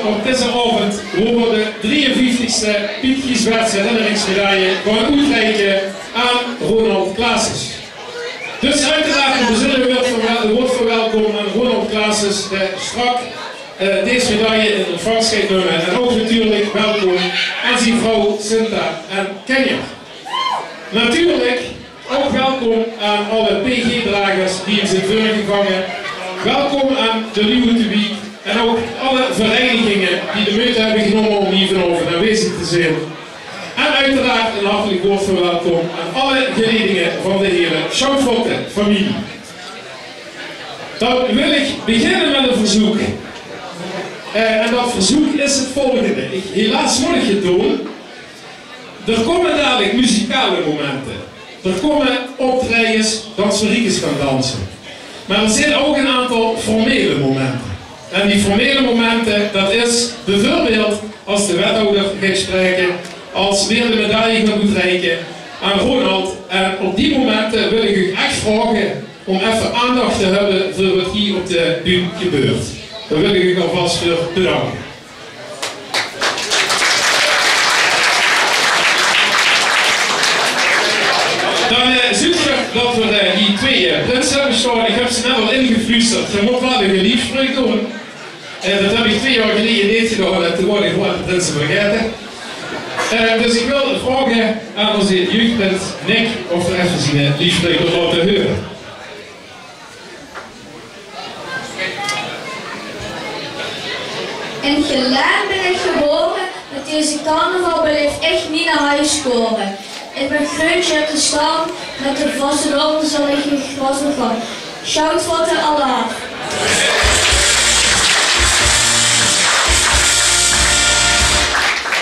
op deze avond over de 53e Piet Giesbertse herinneringsmedaille gaan uitreiken aan Ronald Klaassens. Dus uiteraard een bijzonder woord verwelkomen aan Ronald Klaassens, de strak deze medaille in ontvangst gaat nemen. En ook natuurlijk welkom aan zijn vrouw Sinta en Kenya. Natuurlijk ook welkom aan alle PG-dragers die in zijn vuur gevangen. Welkom aan de Nieuwe Publiek en ook alle verenigingen die de moeite hebben genomen om hier vanavond aanwezig te zijn. En uiteraard een hartelijk woord van welkom aan alle geledingen van de hele Schoutvolte-familie. Dan wil ik beginnen met een verzoek. En dat verzoek is het volgende. Helaas moet ik het doen. Er komen dadelijk muzikale momenten. Er komen optredens, danseriekes gaan dansen. Maar er zijn ook een aantal formele momenten. En die formele momenten, dat is bijvoorbeeld als de wethouder gaat spreken, als weer de medaille gaat uitreiken aan Ronald. En op die momenten wil ik u echt vragen om even aandacht te hebben voor wat hier op de bühne gebeurt. Daar wil ik u alvast voor bedanken. Dan zien we dat we die twee prinsen hebben staan. Ik heb ze net al ingefluisterd. Je moet wel een liefspreuk doen. Dat heb ik 2 jaar geleden niet gedaan en toen word ik gewoon de prinsen vergeten. Dus ik wil vragen aan onze jeugdprins Nick of er even zijn liefspreuk wil laten horen. In Geleen ben ik geboren, met deze carnaval beleef echt niet naar huis komen. Ik ben grootje gestaan, met de vaste lopen zal ik in gras begaan. Schoutvolte Allah.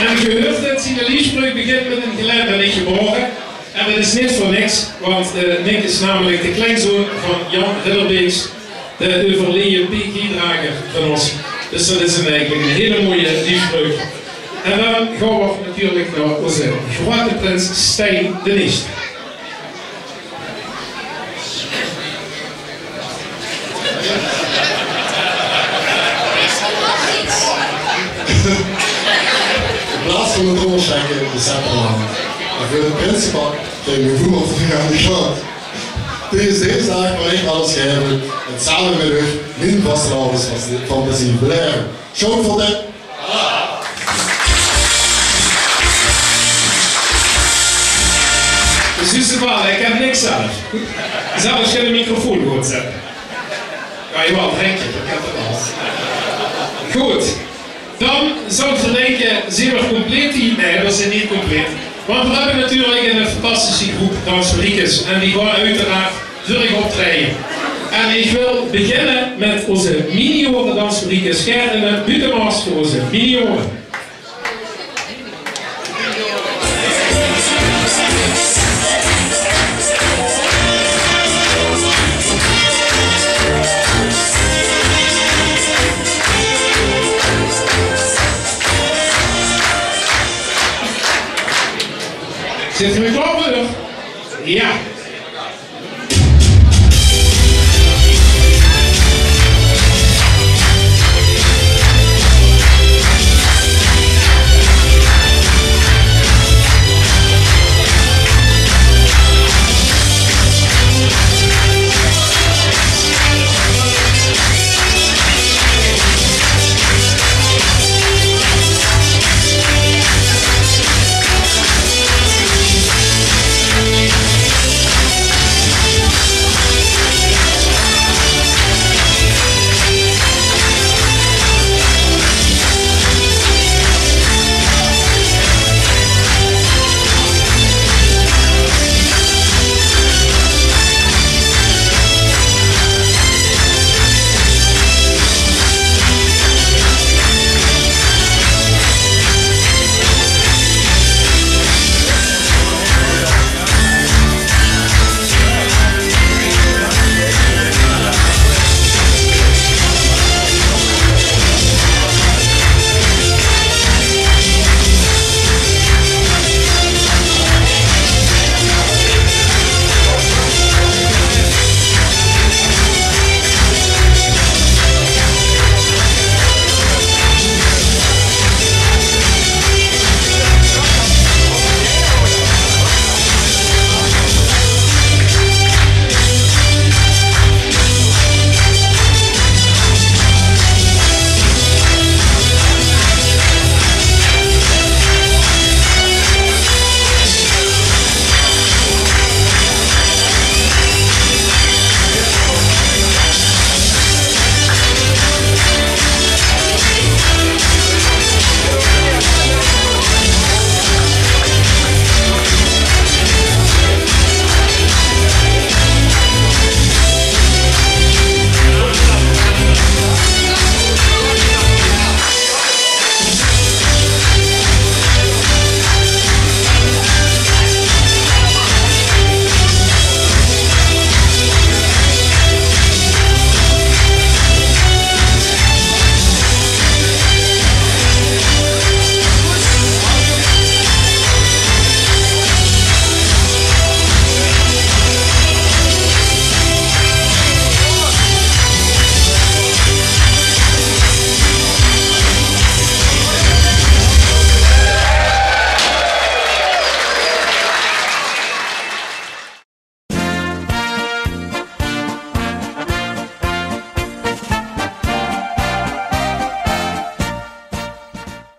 En gehoord dat zijn liefspreuk begint met een Geleen ben ik geboren. En dat is niet voor niks, want Nick is namelijk de kleinzoon van Jan Ridderbeeks, de overleden PG-drager van ons. Dus dat is eigenlijk een hele mooie liefspreuk. En dan gaan we natuurlijk naar onze grote prins Stijn de Niest. In plaats van het rolschenken de scepter aan. En voor de principal tegen mijn voetbal te gaan de gang. Tijdens deze dag wil ik alles geven en samen met u niet vasthouden van plezier blijven. Schoutvolte. Dus ik heb niks zelf. Zelfs geen microfoon goed zetten. Ja, jawel, denk ik heb het al. Goed. Dan zou ik denken, zijn we compleet hier? Nee, we zijn niet compleet. Want we hebben natuurlijk een fantastische groep danseriekes en die gaan uiteraard terug optreden. En ik wil beginnen met onze mini-oren danseriekes. Gerden Butemaas voor onze mini-oren. Zit u klaar voor? Ja.